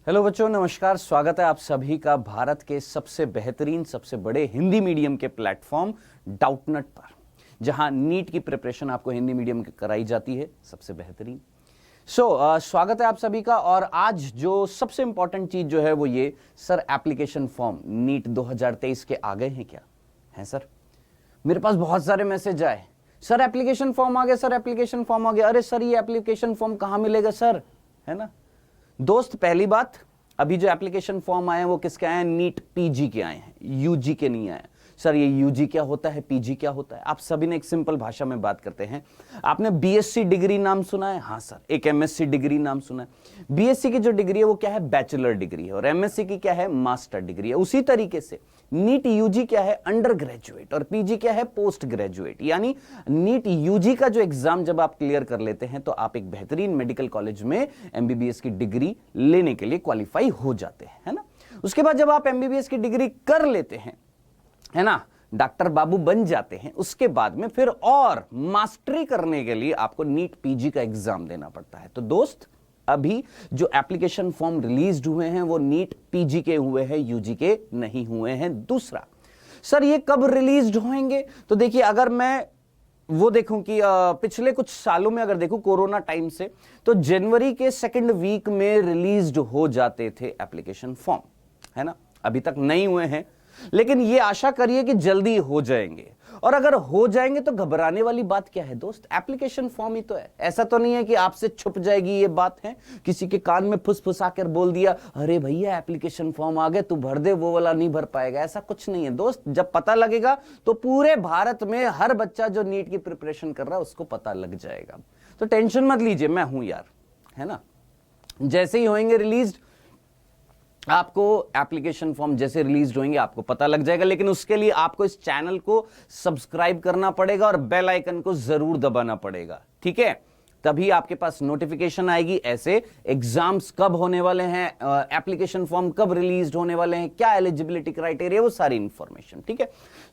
Hello बच्चों, नमस्कार। स्वागत है आप सभी का भारत के सबसे बेहतरीन, सबसे बड़े हिंदी मीडियम के प्लेटफॉर्म डाउटनट पर, जहां नीट की प्रिपरेशन आपको हिंदी मीडियम की कराई जाती है सबसे बेहतरीन। स्वागत है आप सभी का। और आज जो सबसे इंपॉर्टेंट चीज जो है वो ये, सर एप्लीकेशन फॉर्म नीट 2023 के आ गए हैं क्या? हैं सर? मेरे पास बहुत सारे मैसेज आए, सर एप्लीकेशन फॉर्म आ गया, सर एप्लीकेशन फॉर्म आ गया। अरे सर, ये एप्लीकेशन फॉर्म कहां मिलेगा सर? है ना दोस्त, पहली बात, अभी जो एप्लीकेशन फॉर्म आए हैं वो किसके आए हैं? नीट पीजी के आए हैं, यूजी के नहीं आए। सर ये यूजी क्या होता है, पीजी क्या होता है? आप सभी ने एक सिंपल भाषा में बात करते हैं। आपने बीएससी डिग्री नाम सुना है? हाँ सर। एक एमएससी डिग्री नाम सुना है? बीएससी की जो डिग्री है वो क्या है? बैचलर डिग्री है। और एमएससी की क्या है? मास्टर डिग्री है। उसी तरीके से नीट यूजी क्या है? Under graduate. और पीजी क्या है? Post graduate. यानी नीट यूजी का जो एग्जाम जब आप क्लियर कर लेते हैं तो आप एक बेहतरीन मेडिकल कॉलेज में एमबीबीएस की डिग्री लेने के लिए क्वालिफाई हो जाते हैं, है ना। उसके बाद जब आप एमबीबीएस की डिग्री कर लेते हैं, है ना, डॉक्टर बाबू बन जाते हैं, उसके बाद में फिर और मास्टरी करने के लिए आपको नीट पीजी का एग्जाम देना पड़ता है। तो दोस्त, अभी जो एप्लीकेशन फॉर्म रिलीज्ड हुए हैं वो नीट पीजी के हुए हैं, यूजी के नहीं हुए हैं। दूसरा, सर ये कब रिलीज्ड होंगे? तो देखिए, अगर मैं वो देखूं कि पिछले कुछ सालों में अगर देखूं कोरोना टाइम से, तो जनवरी के सेकंड वीक में रिलीज्ड हो जाते थे एप्लीकेशन फॉर्म, है ना। अभी तक नहीं हुए हैं, लेकिन ये आशा करिए कि जल्दी हो जाएंगे। और अगर हो जाएंगे तो घबराने वाली बात क्या है दोस्त? एप्लीकेशन फॉर्म ही तो है। ऐसा तो नहीं है कि आपसे छुप जाएगी ये बात, है किसी के कान में फुसफुसा कर बोल दिया, अरे भैया एप्लीकेशन फॉर्म आ गए, तू भर दे, वो वाला नहीं भर पाएगा। ऐसा कुछ नहीं है दोस्त। जब पता लगेगा तो पूरे भारत में हर बच्चा जो नीट की प्रिपरेशन कर रहा है उसको पता लग जाएगा। तो टेंशन मत लीजिए, मैं हूं यार, है ना। जैसे ही होंगे रिलीज, आपको एप्लीकेशन फॉर्म जैसे रिलीज होंगे आपको पता लग जाएगा। लेकिन उसके लिए आपको इस चैनल को सब्सक्राइब करना पड़ेगा और बेल आइकन को जरूर दबाना पड़ेगा, ठीक है। तभी आपके पास नोटिफिकेशन आएगी ऐसे एग्जाम्स कब होने वाले हैं, एप्लीकेशन फॉर्म कब रिलीज होने वाले हैं, क्या एलिजिबिलिटी क्राइटेरिया, वो सारी इंफॉर्मेशन, ठीक है।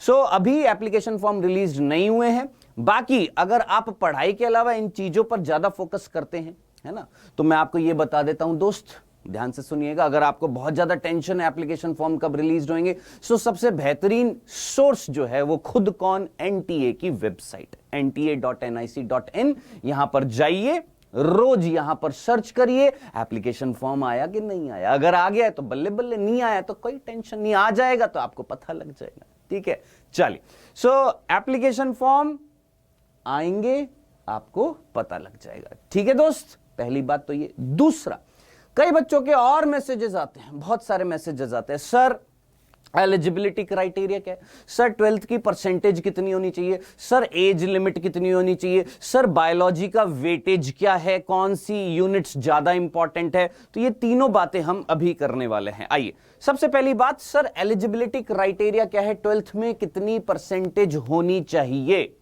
अभी एप्लीकेशन फॉर्म रिलीज नहीं हुए हैं। बाकी अगर आप पढ़ाई के अलावा इन चीजों पर ज्यादा फोकस करते हैं, है ना, तो मैं आपको यह बता देता हूं दोस्त, ध्यान से सुनिएगा। अगर आपको बहुत ज्यादा टेंशन है एप्लीकेशन फॉर्म कब रिलीज होंगे, सबसे बेहतरीन सोर्स जो है वो खुद कौन, एनटीए की वेबसाइट nta.nic.in। यहां पर जाइए, रोज यहां पर सर्च करिए एप्लीकेशन फॉर्म आया कि नहीं आया। अगर आ गया है तो बल्ले बल्ले, नहीं आया तो कोई टेंशन नहीं, आ जाएगा तो आपको पता लग जाएगा, ठीक है। चलिए, एप्लीकेशन फॉर्म आएंगे, आपको पता लग जाएगा, ठीक है दोस्त। पहली बात तो ये। दूसरा, कई बच्चों के और मैसेजेस आते हैं, बहुत सारे मैसेजेस आते हैं, सर एलिजिबिलिटी क्राइटेरिया क्या है, सर 12th की परसेंटेज कितनी होनी चाहिए, सर एज लिमिट कितनी होनी चाहिए, सर बायोलॉजी का वेटेज क्या है, कौन सी यूनिट्स ज्यादा इंपॉर्टेंट है। तो ये तीनों बातें हम अभी करने वाले हैं। आइए, सबसे पहली बात, सर एलिजिबिलिटी क्राइटेरिया क्या है, 12th में कितनी परसेंटेज होनी चाहिए।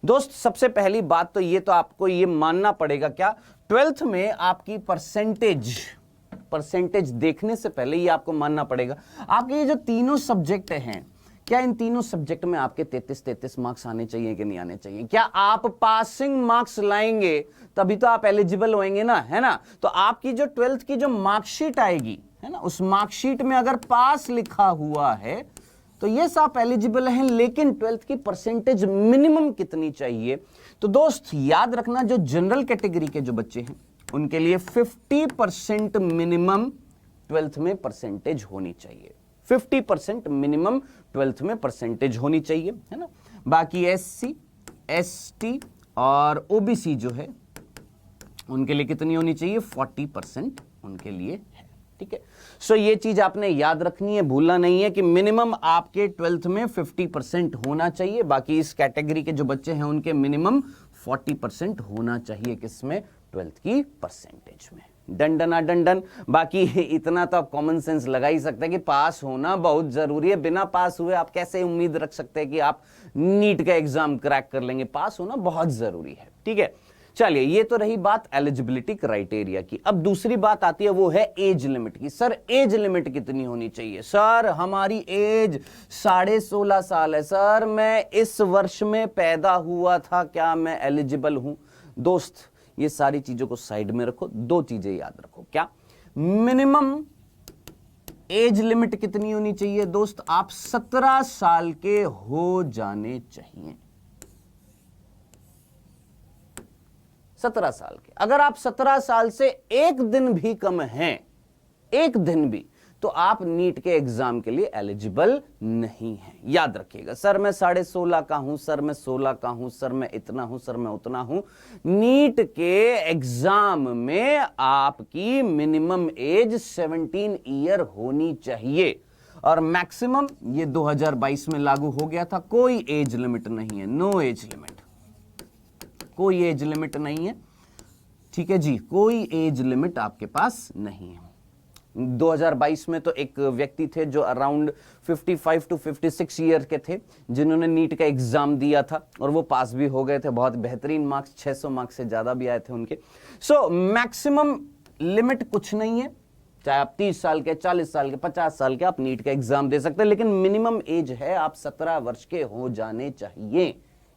दोस्त, सबसे पहली बात तो ये, तो आपको ये मानना पड़ेगा क्या, 12th में आपकी परसेंटेज देखने से पहले ये आपको मानना पड़ेगा, आपके ये जो तीनों सब्जेक्ट हैं, क्या इन तीनों सब्जेक्ट में आपके 33 मार्क्स आने चाहिए कि नहीं आने चाहिए? क्या आप पासिंग मार्क्स लाएंगे तभी तो आप एलिजिबल होंगे ना, है ना। तो आपकी जो 12th की जो मार्कशीट आएगी, है ना, उस मार्कशीट में अगर पास लिखा हुआ है तो ये आप एलिजिबल हैं। लेकिन 12th की परसेंटेज मिनिमम कितनी चाहिए? तो दोस्त याद रखना, जो जनरल कैटेगरी के जो बच्चे हैं उनके लिए 50% मिनिमम 12th में परसेंटेज होनी चाहिए। 50% मिनिमम 12th में परसेंटेज होनी चाहिए, है ना। बाकी एससी, एसटी और ओबीसी जो है उनके लिए कितनी होनी चाहिए? 40% उनके लिए है, ठीक है। ये चीज आपने याद रखनी है, भूलना नहीं है कि मिनिमम आपके 12th में 50% होना चाहिए। बाकी इस कैटेगरी के जो बच्चे हैं उनके मिनिमम 40% होना चाहिए, किसमें? 12th की परसेंटेज में। डन डना डन डन। बाकी इतना तो आप कॉमन सेंस लगा ही सकते हैं कि पास होना बहुत जरूरी है। बिना पास हुए आप कैसे उम्मीद रख सकते हैं कि आप नीट का एग्जाम क्रैक कर लेंगे? पास होना बहुत जरूरी है, ठीक है। चलिए, ये तो रही बात एलिजिबिलिटी क्राइटेरिया की। अब दूसरी बात आती है, वो है एज लिमिट की। सर एज लिमिट कितनी होनी चाहिए? सर हमारी एज 16.5 साल है। सर मैं इस वर्ष में पैदा हुआ था, क्या मैं एलिजिबल हूं? दोस्त, ये सारी चीजों को साइड में रखो, दो चीजें याद रखो। क्या? मिनिमम एज लिमिट कितनी होनी चाहिए दोस्त? आप 17 साल के हो जाने चाहिए। 17 साल के। अगर आप 17 साल से एक दिन भी कम हैं, एक दिन भी, तो आप नीट के एग्जाम के लिए एलिजिबल नहीं हैं। याद रखिएगा, सर मैं 16.5 का हूं, सर मैं 16 का हूं, सर मैं इतना हूं, सर मैं उतना हूं। नीट के एग्जाम में आपकी मिनिमम एज 17 ईयर होनी चाहिए और मैक्सिमम ये 2022 में लागू हो गया था। कोई एज लिमिट नहीं है, नो एज लिमिट, कोई एज लिमिट नहीं है। ठीक है जी, कोई एज लिमिट आपके पास नहीं है। 2022 में तो एक व्यक्ति थे जो अराउंड 55 टू 56 ईयर के थे, जिन्होंने नीट का एग्जाम दिया था और वो पास भी हो गए थे। बहुत बेहतरीन मार्क्स, 600 मार्क्स से ज्यादा भी आए थे उनके। सो मैक्सिमम लिमिट कुछ नहीं है, चाहे आप 30 साल के, 40 साल के, 50 साल के, आप नीट का एग्जाम दे सकते हैं, लेकिन मिनिमम एज है आप 17 वर्ष के हो जाने चाहिए,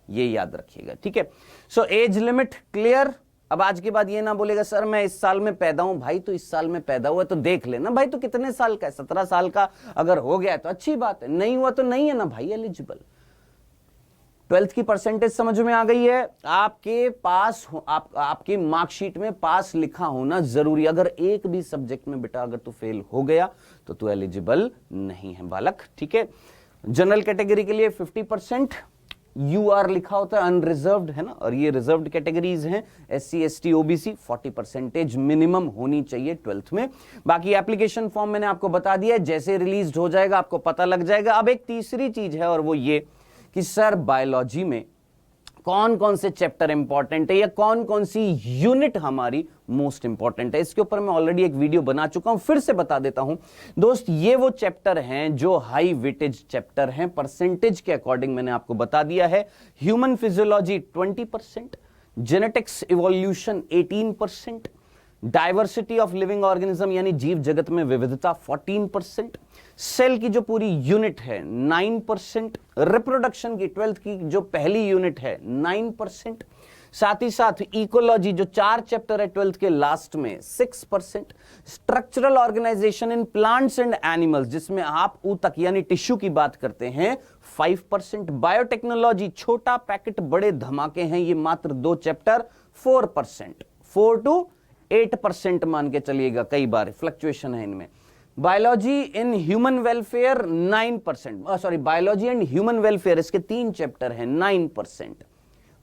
ये याद रखिएगा। ठीक है, सो एज लिमिट क्लियर। अब आज के बाद ये ना बोलेगा सर मैं इस साल में पैदा हूं। भाई तो इस साल में पैदा हुआ तो देख लेना भाई, तो कितने साल का है? 17 साल का अगर हो गया तो अच्छी बात है, नहीं हुआ तो नहीं है ना भाई एलिजिबल। 12th की परसेंटेज समझ में आ गई है? आपके पास आपकी मार्कशीट में पास लिखा होना जरूरी। अगर एक भी सब्जेक्ट में बेटा अगर तू फेल हो गया तो तू एलिजिबल नहीं है बालक। ठीक है, जनरल कैटेगरी के लिए 50%, यूआर लिखा होता है, अनरिजर्व्ड है ना, और ये रिजर्व्ड कैटेगरीज हैं, SC ST OBC। 40% मिनिमम होनी चाहिए 12th में। बाकी एप्लीकेशन फॉर्म मैंने आपको बता दिया है, जैसे रिलीज हो जाएगा आपको पता लग जाएगा। अब एक तीसरी चीज है और वो ये कि सर बायोलॉजी में कौन कौन से चैप्टर इंपॉर्टेंट है या कौन कौन सी यूनिट हमारी मोस्ट इंपॉर्टेंट है, इसके ऊपर मैं ऑलरेडी एक वीडियो बना चुका हूं, फिर से बता देता हूं दोस्त। ये वो चैप्टर हैं जो हाई वेटेज चैप्टर हैं, परसेंटेज के अकॉर्डिंग मैंने आपको बता दिया है। Human physiology 20%, genetics evolution 18%, diversity of living organism यानी जीव जगत में विविधता 14%, सेल की जो पूरी यूनिट है 9%, रिप्रोडक्शन की 12th की जो पहली यूनिट है 9%, साथ ही साथ इकोलॉजी जो 4 चैप्टर है 12th के लास्ट में 6%, structural organisation in plants and animals जिसमें आप ऊतक यानी टिश्यू की बात करते हैं 5%, बायोटेक्नोलॉजी छोटा पैकेट बड़े धमाके हैं ये मात्र 2 चैप्टर 4%, 4 to 8% मान के चलिएगा, कई बार फ्लक्चुएशन है इनमें। Biology in human welfare 9%, sorry biology and human welfare इसके 3 चैप्टर हैं 9%,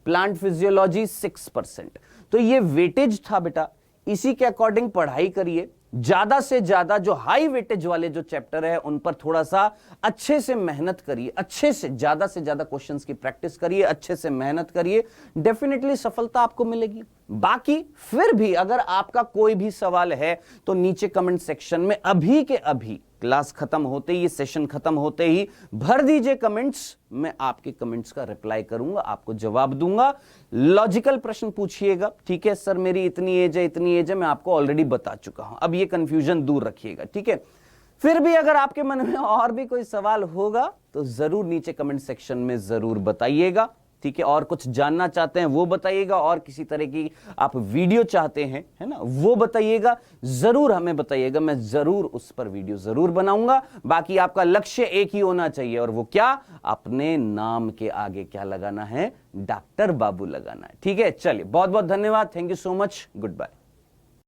प्लांट फिजियोलॉजी 6%। तो ये वेटेज था बेटा, इसी के अकॉर्डिंग पढ़ाई करिए। ज्यादा से ज्यादा जो हाई वेटेज वाले जो चैप्टर है उन पर थोड़ा सा अच्छे से मेहनत करिए, अच्छे से ज्यादा क्वेश्चंस की प्रैक्टिस करिए, अच्छे से मेहनत करिए, डेफिनेटली सफलता आपको मिलेगी। बाकी फिर भी अगर आपका कोई भी सवाल है तो नीचे कमेंट सेक्शन में अभी के अभी क्लास खत्म होते ही, सेशन खत्म होते ही भर दीजिए कमेंट्स, मैं आपके कमेंट्स का रिप्लाई करूंगा, आपको जवाब दूंगा। लॉजिकल प्रश्न पूछिएगा, ठीक है सर मेरी इतनी एज है, इतनी एज है, मैं आपको ऑलरेडी बता चुका हूं, अब ये कंफ्यूजन दूर रखिएगा, ठीक है। फिर भी अगर आपके मन में और भी कोई सवाल होगा तो जरूर नीचे कमेंट सेक्शन में जरूर बताइएगा, ठीक है। और कुछ जानना चाहते हैं वो बताइएगा, और किसी तरह की आप वीडियो चाहते हैं, है ना, वो बताइएगा, जरूर हमें बताइएगा, मैं जरूर उस पर वीडियो जरूर बनाऊंगा। बाकी आपका लक्ष्य एक ही होना चाहिए, और वो क्या, अपने नाम के आगे क्या लगाना है, डॉक्टर बाबू लगाना है, ठीक है। चलिए बहुत बहुत धन्यवाद, thank you so much, good bye.